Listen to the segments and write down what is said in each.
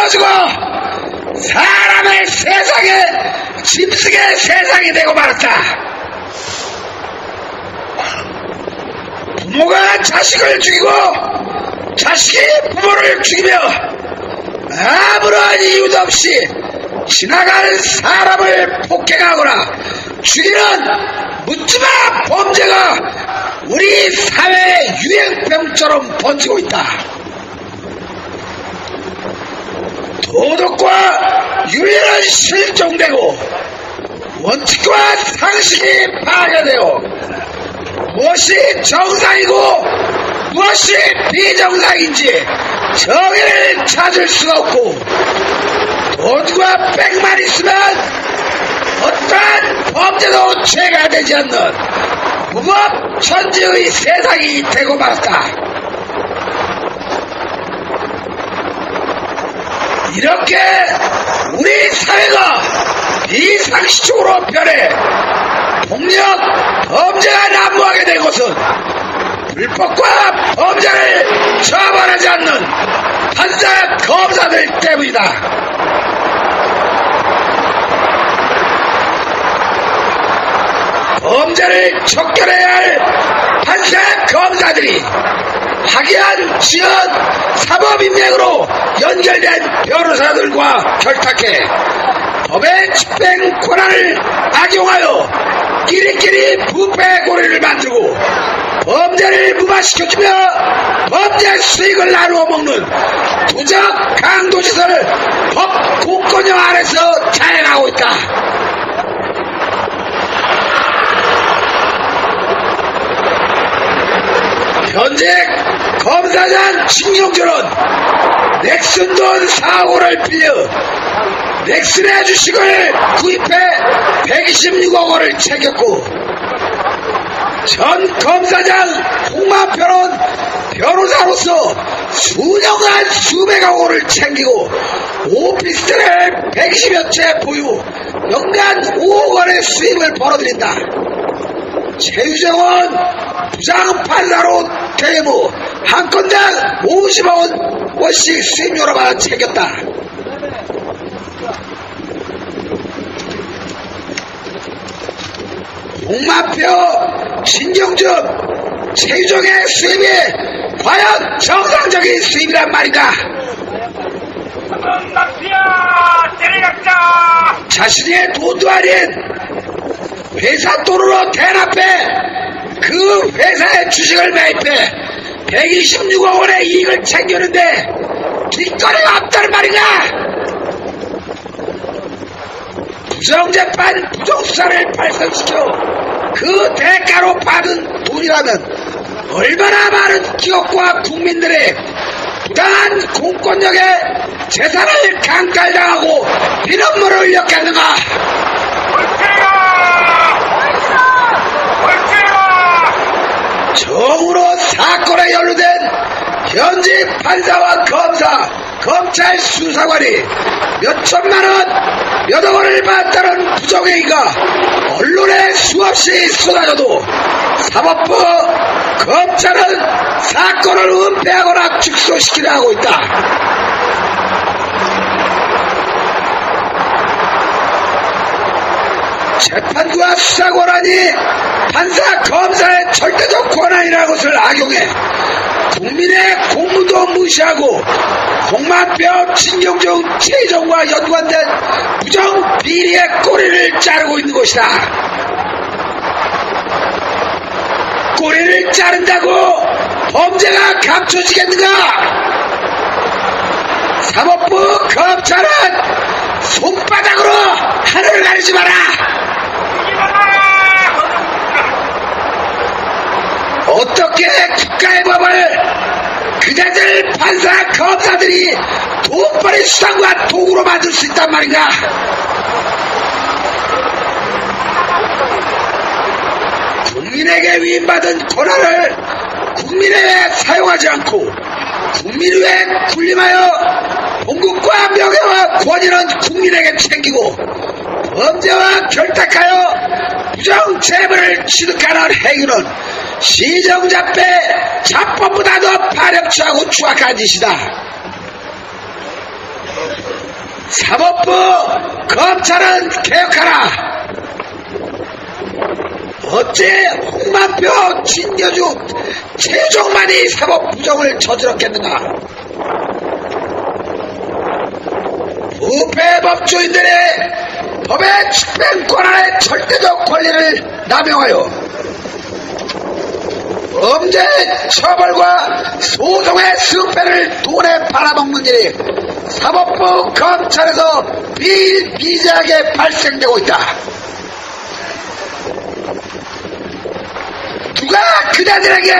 만들어주고 사람의 세상에 짐승의 세상이 되고 말았다. 부모가 자식을 죽이고 자식이 부모를 죽이며 아무런 이유도 없이 지나가는 사람을 폭행하거나 죽이는 묻지마 범죄가 우리 사회의 유행병처럼 번지고 있다. 도덕과 윤리는 실종되고 원칙과 상식이 파괴되어 무엇이 정상이고 무엇이 비정상인지 정의를 찾을 수가 없고 돈과 백만 있으면 어떠한 범죄도 죄가 되지 않는 무법천지의 세상이 되고 말았다. 이렇게 우리 사회가 비상식적으로 변해 폭력, 범죄가 난무하게 된 것은 불법과 범죄를 처벌하지 않는 판사, 검사들 때문이다. 범죄를 척결해야 할 판사, 검사들이 학연, 지연, 사법인맥으로 연결된 변호사들과 결탁해 법의 집행 권한을 악용하여 끼리끼리 부패 고리를 만들고 범죄를 무마시켜주며 범죄 수익을 나누어 먹는 부적 강도짓을 법 공권력 아래서 자행하고 있다. 현재 검사장 진경준은 넥슨돈 사고를 빌려 넥슨의 주식을 구입해 126억 원을 챙겼고 전 검사장 홍만표는 변호사로서 수년간 수백억 원을 챙기고 오피스텔을 120여 채 보유 연간 5억 원의 수입을 벌어들인다. 최유정은 부장판사로 퇴임 한 건당 50억 원씩 수입료로 받아 챙겼다. 홍만표, 신경준, 최유정의 수입이 과연 정상적인 수입이란 말인가? 자신의 돈도 아닌 회사 돈으로 대납해 그 회사의 주식을 매입해 126억 원의 이익을 챙겼는데 뒷거래가 없다는 말인가? 부정재판, 부정수사를 발생시켜 그 대가로 받은 돈이라면 얼마나 많은 기업과 국민들의 부당한 공권력에 재산을 강탈당하고 피눈물을 흘렸겠는가? 정으로 사건에 연루된 현직 판사와 검사, 검찰 수사관이 몇 천만원, 몇억 원을 받았다는 부정행위가 언론에 수없이 쏟아져도 사법부, 검찰은 사건을 은폐하거나 축소시키려 하고 있다. 재판부와 수사권한이 판사, 검사의 절대적 권한이라는 것을 악용해 국민의 공무도 무시하고 홍만표, 진경준, 최정과 연관된 부정 비리의 꼬리를 자르고 있는 것이다. 꼬리를 자른다고 범죄가 감춰지겠는가? 사법부, 검찰은 손바닥으로 하늘을 가리지 마라. 어떻게 국가의 법을 그대들 판사, 검사들이 돈벌이 수단과 도구로 만들 수 있단 말인가? 국민에게 위임받은 권한을 국민에 대해 사용하지 않고 국민을 위해 군림하여 본국과 명예와 권위는 국민에게 챙기고 범죄와 결탁하여 부정 재물을 취득하는 행위는 시정잡배 자법보다도 파렴치하고 추악한 짓이다. 사법부, 검찰은 개혁하라. 어째 홍만표, 진여주, 최종만이 사법부정을 저질렀겠는가? 부패법조인들의 법의 집행 권한의 절대적 권리를 남용하여 범죄 처벌과 소송의 승패를 돈에 팔아먹는 일이 사법부, 검찰에서 비일비재하게 발생되고 있다. 누가 그대들에게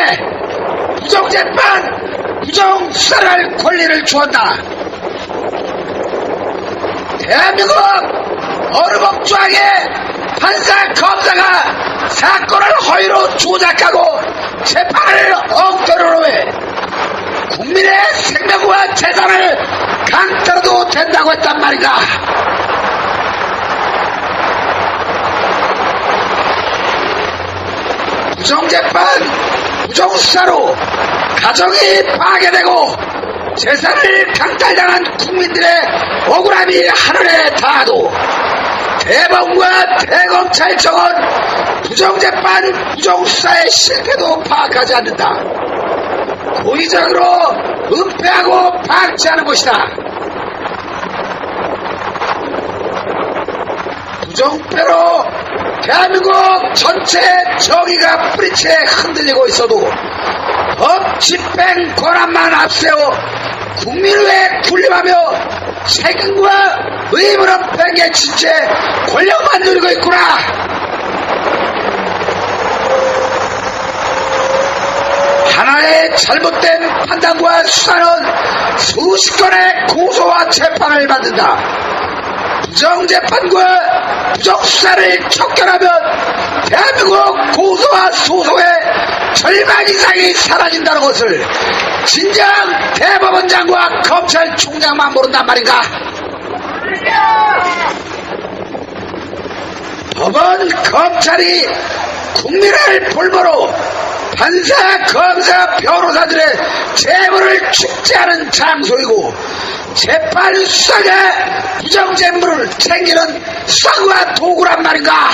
부정재판, 부정수사를 할 권리를 주었나? 대한민국 어느 법조하게 판사, 검사가 사건을 허위로 조작하고 재판을 엉터리로 해 국민의 생명과 재산을 강탈해도 된다고 했단 말인가? 부정재판, 부정수사로 가정이 파괴되고 재산을 강탈당한 국민들의 억울함이 하늘에 닿아도 대법원과 대검찰청은 부정재판, 부정수사의 실패도 파악하지 않는다. 고의적으로 은폐하고 방치하는 것이다. 부정패로 대한민국 전체 정의가 뿌리채 흔들리고 있어도 법 집행 권한만 앞세워 국민을 위해 군림하며 책임과 의무를 팽개친 채 권력만 누리고 있구나. 하나의 잘못된 판단과 수사는 수십 건의 고소와 재판을 받는다. 부정재판과 부정수사를 척결하면 대한민국 고소와 소송의 절반 이상이 사라진다는 것을 진정 대법원장과 검찰총장만 모른단 말인가? 법원, 검찰이 국민을 볼모로 판사, 검사, 변호사들의 재물을 축제하는 장소이고 재판 수사가 부정재물을 챙기는 수사과 도구란 말인가?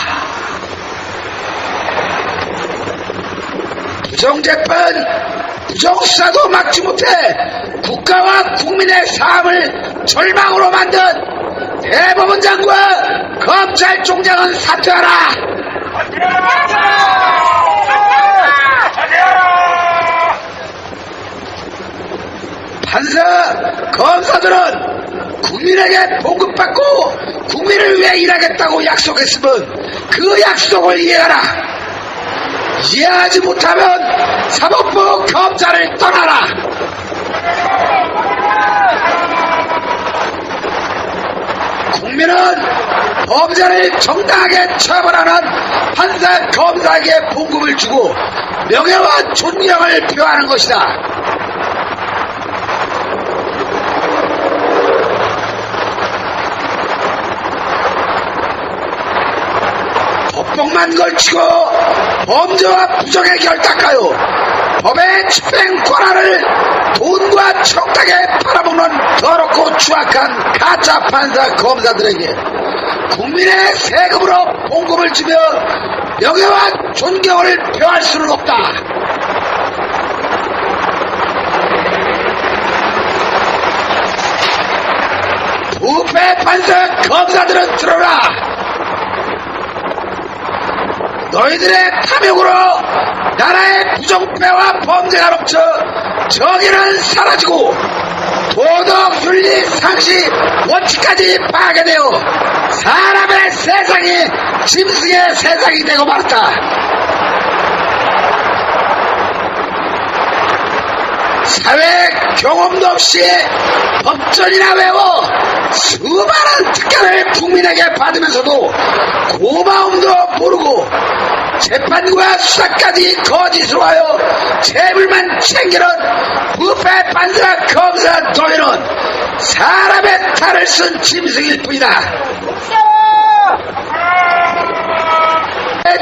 부정재판, 부정수사도 막지 못해 국가와 국민의 삶을 절망으로 만든 대법원장과 검찰총장은 사퇴하라! 판사, 검사들은 국민에게 봉급받고 국민을 위해 일하겠다고 약속했으면 그 약속을 이해하라. 이해하지 못하면 사법부, 검찰을 떠나라. 국민은 범죄를 정당하게 처벌하는 판사, 검사에게 봉급을 주고 명예와 존경을 표하는 것이다. 법복만 걸치고 범죄와 부정에 결탁하여 법의 집행 권한을 돈과 청탁에 팔아먹는 더럽고 추악한 가짜 판사, 검사들에게 국민의 세금으로 봉급을 주며 명예와 존경을 표할 수는 없다. 부패 판사, 검사들은 들어라. 너희들의 탐욕으로 나라의 부정패와 범죄가 넘쳐 정의는 사라지고 도덕, 윤리, 상식, 원칙까지 파괴되어 사람의 세상이 짐승의 세상이 되고 말았다. 사회 경험도 없이 법전이나 외워 수많은 특권을 국민에게 받으면서도 고마움도 모르고 재판과 수사까지 거짓으로 하여 재물만 챙기는 부패 판사, 검사 너희는 사람의 탈을 쓴 짐승일 뿐이다.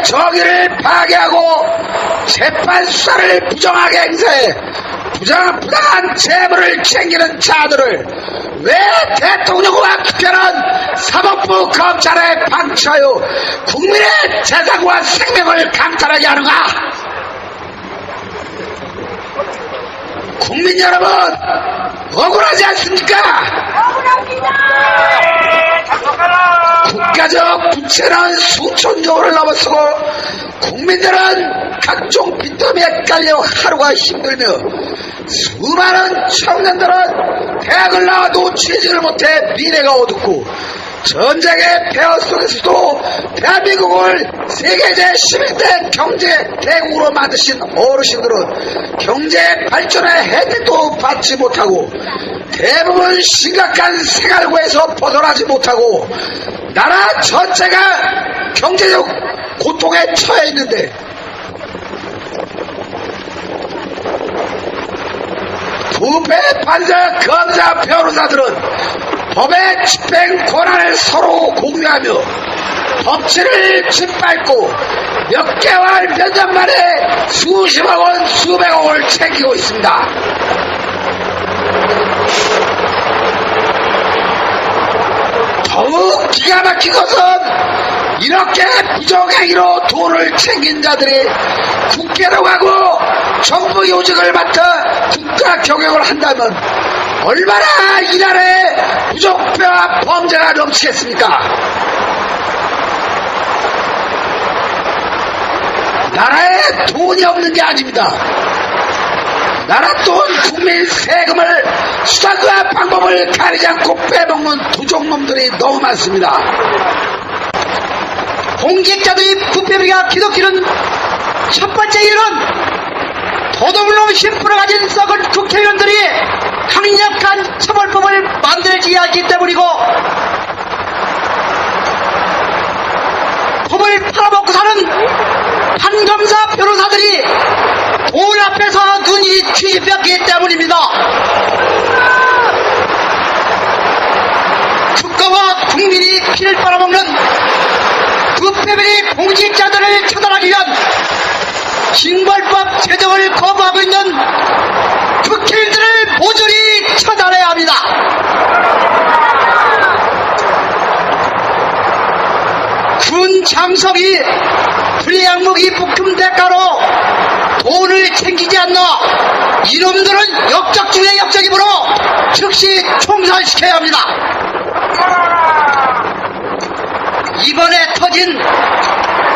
정의를 파괴하고 재판 수사를 부정하게 행사해 부당한 재물을 챙기는 자들을 왜 대통령과 국회는 사법부 검찰에 방치하여 국민의 재산과 생명을 강탈하게 하는가? 국민 여러분, 억울하지 않습니까? 국가적 부채는 수천조 원을 넘어서고 국민들은 각종 빚더미에 깔려 하루가 힘들며 수많은 청년들은 대학을 나와도 취직을 못해 미래가 어둡고 전쟁의 폐허 속에서도 대한민국을 세계 제11대 경제 대국으로 만드신 어르신들은 경제 발전의 혜택도 받지 못하고 대부분 심각한 생활고에서 벗어나지 못하고 나라 전체가 경제적 고통에 처해 있는데 부패 판사, 검사, 변호사들은 법의 집행 권한을 서로 공유하며 법치를 짓밟고 몇 개월 몇 년 만에 수십억 원, 수백억 원을 챙기고 있습니다. 더욱 기가 막힌 것은 이렇게 부정행위로 돈을 챙긴 자들이 국회로 가고 정부 요직을 맡아 국가 경영을 한다면 얼마나 이 나라에 부정부패와 범죄가 넘치겠습니까? 나라에 돈이 없는 게 아닙니다. 나라 돈 국민 세금을 수단과 방법을 가리지 않고 빼먹는 도적놈들이 너무 많습니다. 공직자들이 부패비리가 기독기는 첫 번째 이유는 도둑놈 심부를 가진 썩은 국회의원들이 강력한 처벌법을 만들어지어야 하기 때문이고 법을 팔아먹고 사는 판검사 변호사들이 돈 앞에서 눈이 뒤집혔기 때문입니다. 국가와 국민이 피를 빨아먹는 부패비리 공직자들을 처단하기 위한 징벌법 제정을 거부하고 있는 국회의원들을 모조리 처단해야 합니다. 군 장성이 불량목이 부품 대가로 돈을 챙기지 않나 이놈들은 역적 중의 역적이므로 즉시 총살시켜야 합니다. 이번에 터진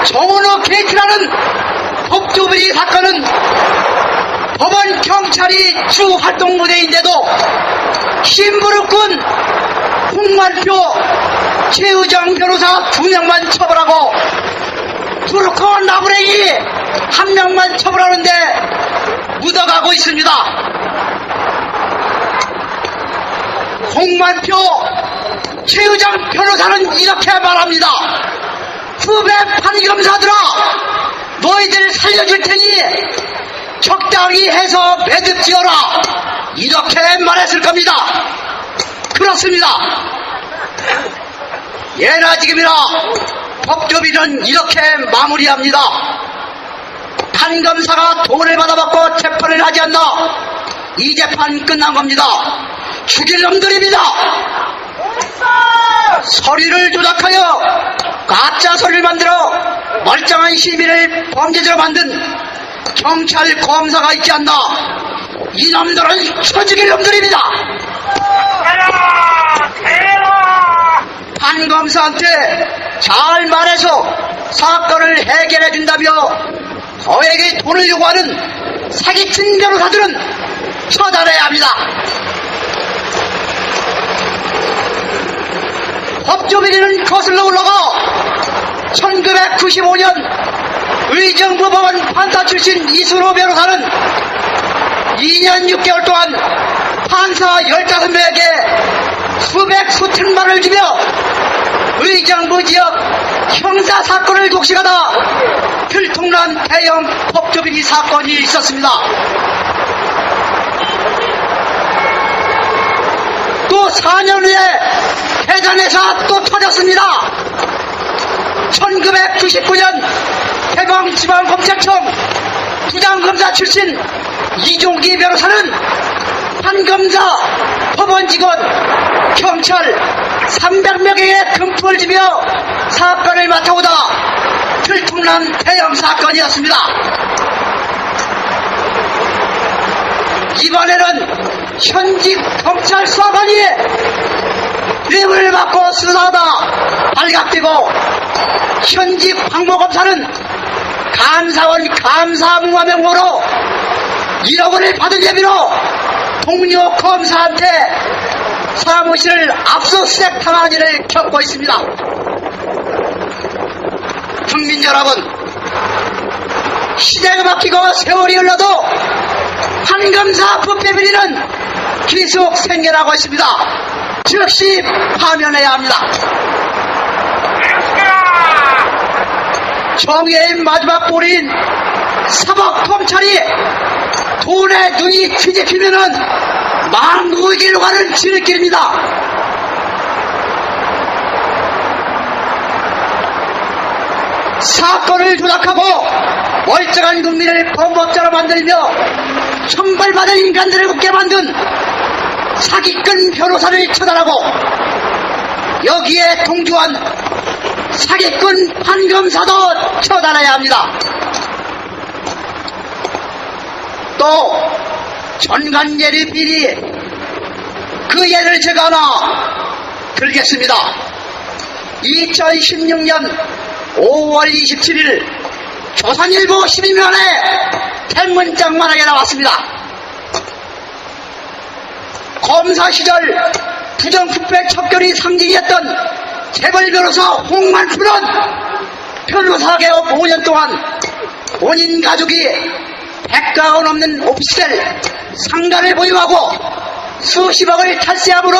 정은호 게이트라는 법조비리 사건은 법원 경찰이 주 활동 무대인데도 심부름꾼 홍만표, 최의정 변호사 2명만 처벌하고 투르커 나부랭이 1명만 처벌하는데 묻어가고 있습니다. 홍만표, 최의정 변호사는 이렇게 말합니다. 후배 판검사들아, 너희들 살려줄 테니 적당히 해서 매듭 지어라, 이렇게 말했을 겁니다. 그렇습니다. 예나 지금이나 법조비는 이렇게 마무리합니다. 판검사가 돈을 받아먹고 재판을 하지 않나 이 재판 끝난 겁니다. 죽일 놈들입니다. 서류를 조작하여 가짜 서류를 만들어 멀쩡한 시민을 범죄자로 만든 경찰 검사가 있지 않나 이놈들은 쳐죽일 놈들입니다. 판검사한테 잘 말해서 사건을 해결해 준다며 저에게 돈을 요구하는 사기친 변호사들은 처단해야 합니다. 법조비리는 거슬러 올라가 1995년 의정부 법원 판사 출신 이순호 변호사는 2년 6개월 동안 판사 15명에게 수백 수천만을 주며 의정부 지역 형사사건을 독식하다 들통난 대형 법조비리 사건이 있었습니다. 또 4년 후에 해전에서 또 터졌습니다. 1999년 대광지방검찰청 부장검사 출신 이종기 변호사는 판검사, 법원직원, 경찰 300명에게 금품을 주며 사건을 맡아오다 들통난 대형 사건이었습니다. 이번에는 현직 검찰 수사관이 뇌물을 받고 수사하다 발각되고 현직 황보검사는 감사원 감사무마 명목으로 1억 원을 받은 혐의로 동료 검사한테 사무실을 압수수색 당한 일을 겪고 있습니다. 국민 여러분, 시대가 바뀌고 세월이 흘러도 판검사 부패 비리는 계속 생겨나고 있습니다. 즉시 파면해야 합니다. 정의의 마지막 보리인 사법검찰이 돈에 눈이 뒤집히면은 망국의 길로 가는 지름길입니다. 사건을 조작하고 멀쩡한 국민을 범법자로 만들며 천벌받은 인간들을 웃게 만든 사기꾼 변호사를 처단하고 여기에 동조한 사기꾼 판검사도 처단해야 합니다. 또 전관예리 비리 그 예를 제가 하나 들겠습니다. 2016년 5월 27일 조선일보 12면에 대문짝만하게 나왔습니다. 검사 시절 부정부패 척결이 상징이었던 재벌 변호사 홍만푸는 변호사 개업 5년 동안 본인 가족이 100가구 넘는 오피스텔 상가를 보유하고 수십억을 탈세함으로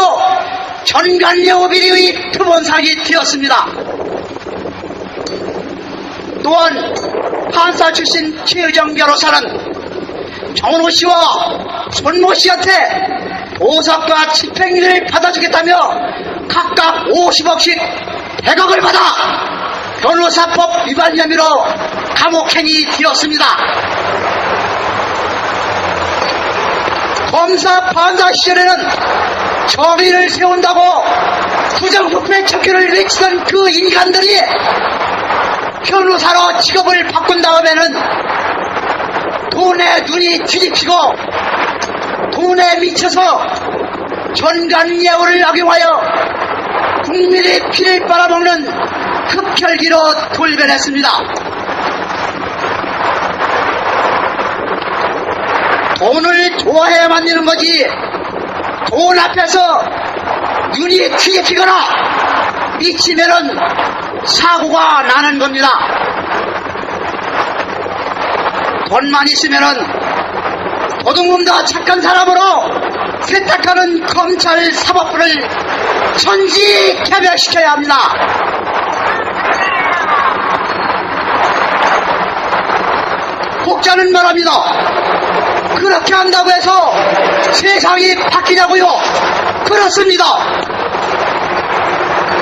전관예우 비리의 표본상이 되었습니다. 또한 판사 출신 최의정 변호사는 정은호 씨와 손모 씨한테 보석과 집행유예를 받아주겠다며 각각 50억씩 100억을 받아 변호사법 위반 혐의로 감옥행이 되었습니다. 검사 판사 시절에는 정의를 세운다고 부정부패 척결을 외치던 그 인간들이 변호사로 직업을 바꾼 다음에는 돈에 눈이 뒤집히고 돈에 미쳐서 전관예우를 악용하여 국민의 피를 빨아먹는 흡혈귀로 돌변했습니다. 돈을 좋아해야 만드는 거지 돈 앞에서 눈이 뒤집히거나 미치면은 사고가 나는 겁니다. 돈만 있으면은 도둑놈도 착한 사람으로 세탁하는 검찰 사법부를 천지 개별시켜야 합니다. 혹자는 말합니다. 그렇게 한다고 해서 세상이 바뀌냐고요? 그렇습니다.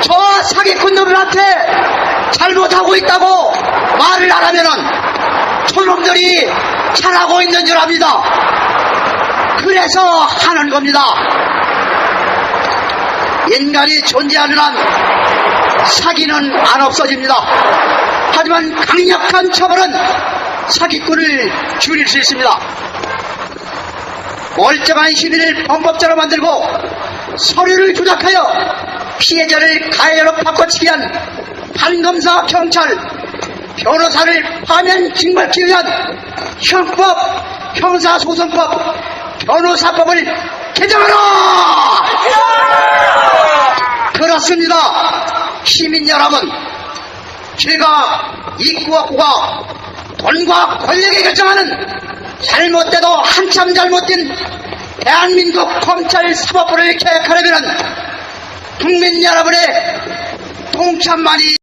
저 사기꾼들한테 잘못하고 있다고 말을 안 하면은 저놈들이 잘하고 있는 줄 압니다. 그래서 하는 겁니다. 인간이 존재하는 한 사기는 안 없어집니다. 하지만 강력한 처벌은 사기꾼을 줄일 수 있습니다. 멀쩡한 시민을 범법자로 만들고 서류를 조작하여 피해자를 가해자로 바꿔치기 한 판검사, 경찰, 변호사를 파면 징벌하기 위한 형법, 형사소송법, 변호사법을 개정하라! 그렇습니다. 시민 여러분, 제가 입구와 돈과 권력에 결정하는 잘못돼도 한참 잘못된 대한민국 검찰 사법부를 개혁하려면 국민 여러분의 동참만이